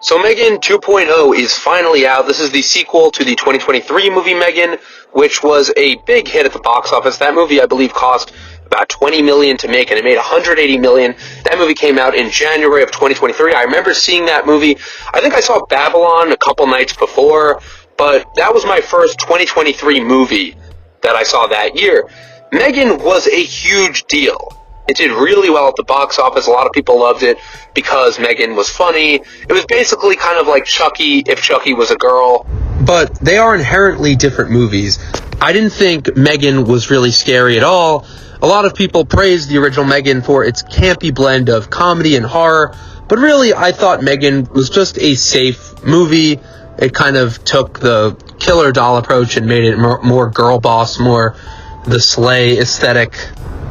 So Megan 2.0 is finally out. This is the sequel to the 2023 movie Megan, which was a big hit at the box office. That movie, I believe, cost about $20 million to make, and it made $180 million. That movie came out in January of 2023. I remember seeing that movie. I think I saw Babylon a couple nights before, but that was my first 2023 movie that I saw that year. Megan was a huge deal. It did really well at the box office. A lot of people loved it because Megan was funny. It was basically kind of like Chucky if Chucky was a girl. But they are inherently different movies. I didn't think Megan was really scary at all. A lot of people praised the original Megan for its campy blend of comedy and horror. But really, I thought Megan was just a safe movie. It kind of took the killer doll approach and made it more girl boss, more the sleigh aesthetic.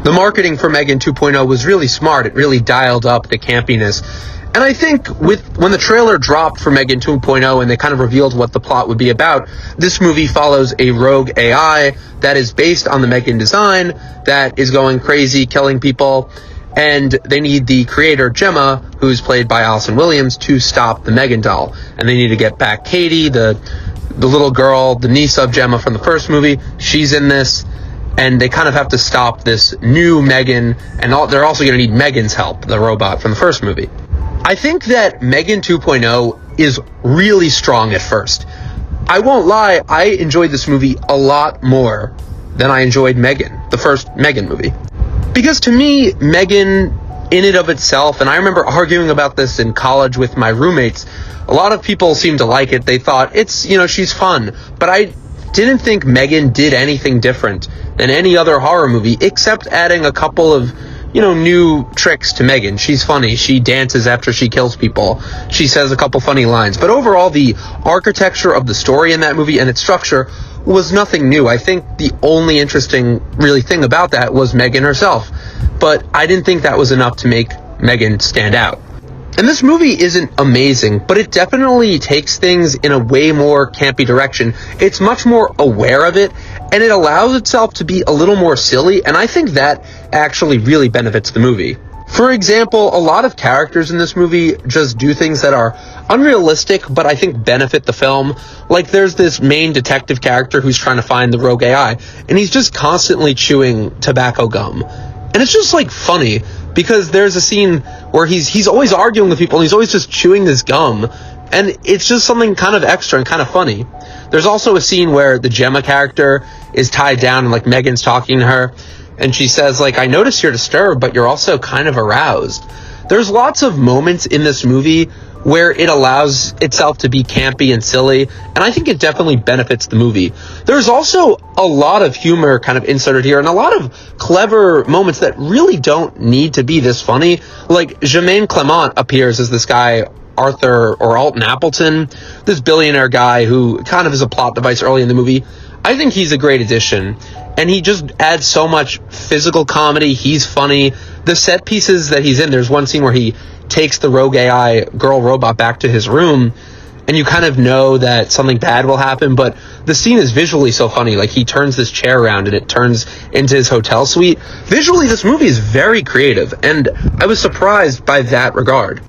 The marketing for Megan 2.0 was really smart. It really dialed up the campiness. And I think when the trailer dropped for Megan 2.0 and they kind of revealed what the plot would be about, this movie follows a rogue AI that is based on the Megan design that is going crazy, killing people. And they need the creator, Gemma, who's played by Allison Williams, to stop the Megan doll. And they need to get back Katie, the little girl, the niece of Gemma from the first movie. She's in this. And they kind of have to stop this new Megan, and they're also going to need Megan's help, the robot from the first movie. I think that Megan 2.0 is really strong at first. I won't lie, I enjoyed this movie a lot more than I enjoyed Megan, the first Megan movie. Because to me, Megan, in and of itself, and I remember arguing about this in college with my roommates, a lot of people seemed to like it. They thought, she's fun. But I didn't think Megan did anything different than any other horror movie, except adding a couple of, new tricks to Megan. She's funny. She dances after she kills people. She says a couple funny lines. But overall, the architecture of the story in that movie and its structure was nothing new. I think the only interesting, really, thing about that was Megan herself. But I didn't think that was enough to make Megan stand out. And this movie isn't amazing, but it definitely takes things in a way more campy direction. It's much more aware of it, and it allows itself to be a little more silly, and I think that actually really benefits the movie. For example, a lot of characters in this movie just do things that are unrealistic, but I think benefit the film. Like, there's this main detective character who's trying to find the rogue AI, and he's just constantly chewing tobacco gum. And it's just, funny. Because there's a scene where he's always arguing with people and he's always just chewing this gum. And it's just something kind of extra and kind of funny. There's also a scene where the Gemma character is tied down and Megan's talking to her. And she says I notice you're disturbed, but you're also kind of aroused. There's lots of moments in this movie where it allows itself to be campy and silly, and I think it definitely benefits the movie. There's also a lot of humor kind of inserted here, and a lot of clever moments that really don't need to be this funny. Jermaine Clement appears as this guy, Arthur or Alton Appleton, this billionaire guy who kind of is a plot device early in the movie. I think he's a great addition, and he just adds so much physical comedy. He's funny. The set pieces that he's in, there's one scene where he takes the rogue AI girl robot back to his room, and you kind of know that something bad will happen, but the scene is visually so funny. He turns this chair around and it turns into his hotel suite. Visually, this movie is very creative, and I was surprised by that regard.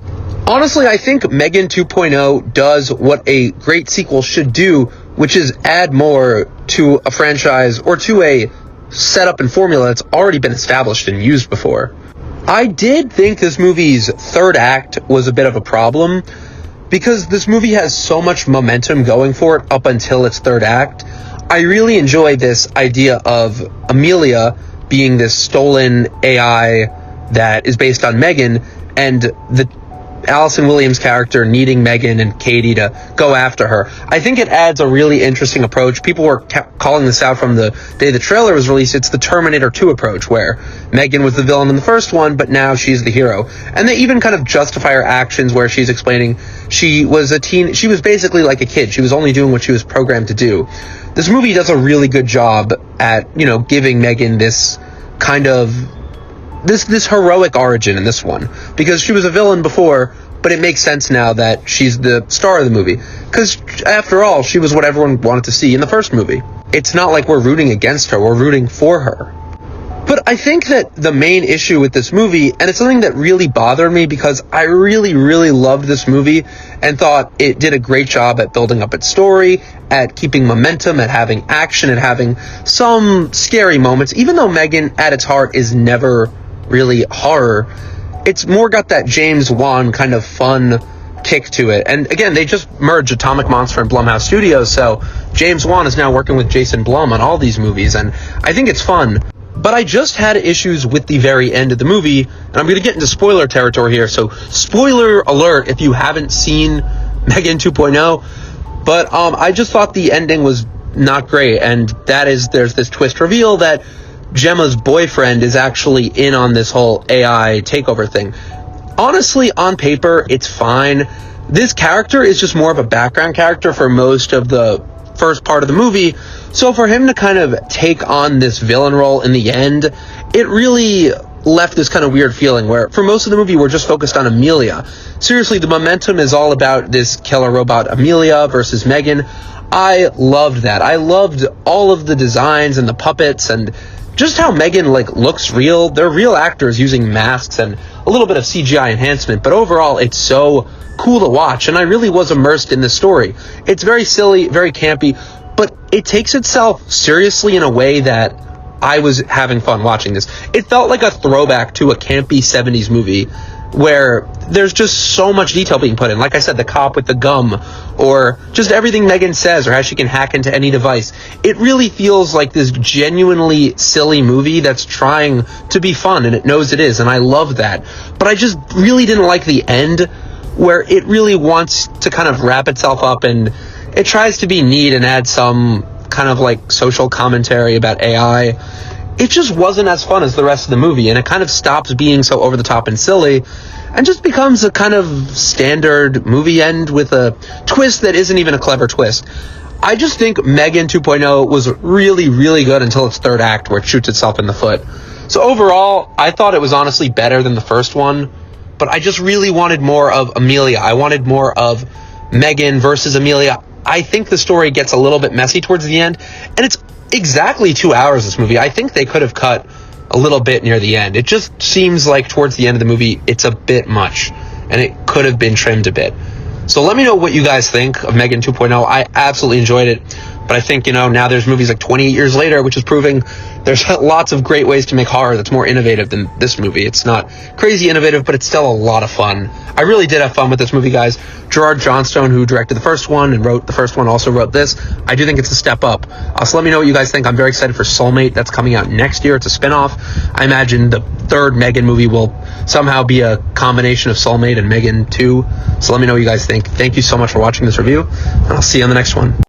Honestly, I think Megan 2.0 does what a great sequel should do, which is add more to a franchise or to a setup and formula that's already been established and used before. I did think this movie's third act was a bit of a problem because this movie has so much momentum going for it up until its third act. I really enjoy this idea of Amelia being this stolen AI that is based on Megan, and the Allison Williams character needing Megan and Katie to go after her. I think it adds a really interesting approach. People were calling this out from the day the trailer was released. It's the Terminator 2 approach, where Megan was the villain in the first one, but now she's the hero. And they even kind of justify her actions where she's explaining she was basically like a kid. She was only doing what she was programmed to do. This movie does a really good job at, giving Megan this kind of this heroic origin in this one, because she was a villain before, but it makes sense now that she's the star of the movie, because after all, she was what everyone wanted to see in the first movie. It's not like we're rooting against her, we're rooting for her. But I think that the main issue with this movie, and it's something that really bothered me because I really, really loved this movie and thought it did a great job at building up its story, at keeping momentum, at having action, at having some scary moments. Even though Megan, at its heart, is never really horror, it's more got that James Wan kind of fun kick to it. And again, they just merged Atomic Monster and Blumhouse Studios, so James Wan is now working with Jason Blum on all these movies, and I think it's fun. But I just had issues with the very end of the movie, and I'm going to get into spoiler territory here, so spoiler alert if you haven't seen Megan 2.0, but I just thought the ending was not great, and that is, there's this twist reveal that Gemma's boyfriend is actually in on this whole AI takeover thing. Honestly, on paper, it's fine. This character is just more of a background character for most of the first part of the movie, so for him to kind of take on this villain role in the end, it really left this kind of weird feeling where for most of the movie we're just focused on Amelia. Seriously, the momentum is all about this killer robot Amelia versus Megan. I loved that. I loved all of the designs and the puppets and just how Megan looks real. They're real actors using masks and a little bit of CGI enhancement, but overall it's so cool to watch, and I really was immersed in the story. It's very silly, very campy, but it takes itself seriously in a way that I was having fun watching this. It felt like a throwback to a campy 70s movie where there's just so much detail being put in. Like I said, the cop with the gum, or just everything Megan says, or how she can hack into any device. It really feels like this genuinely silly movie that's trying to be fun, and it knows it is, and I love that. But I just really didn't like the end, where it really wants to kind of wrap itself up, and it tries to be neat and add some kind of social commentary about AI. It just wasn't as fun as the rest of the movie, and it kind of stops being so over the top and silly and just becomes a kind of standard movie end with a twist that isn't even a clever twist. I just think Megan 2.0 was really, really good until its third act, where it shoots itself in the foot. So overall, I thought it was honestly better than the first one, but I just really wanted more of Amelia. I wanted more of Megan versus Amelia. I think the story gets a little bit messy towards the end, and it's exactly 2 hours, this movie. I think they could have cut a little bit near the end. It just seems like towards the end of the movie, it's a bit much, and it could have been trimmed a bit. So let me know what you guys think of Megan 2.0. I absolutely enjoyed it, but I think, now there's movies 28 years later, which is proving there's lots of great ways to make horror that's more innovative than this movie. It's not crazy innovative, but it's still a lot of fun. I really did have fun with this movie, guys. Gerard Johnstone, who directed the first one and wrote the first one, also wrote this. I do think it's a step up. So let me know what you guys think. I'm very excited for Soulmate. That's coming out next year. It's a spinoff. I imagine the third Megan movie will somehow be a combination of Soulmate and Megan 2. So let me know what you guys think. Thank you so much for watching this review, and I'll see you on the next one.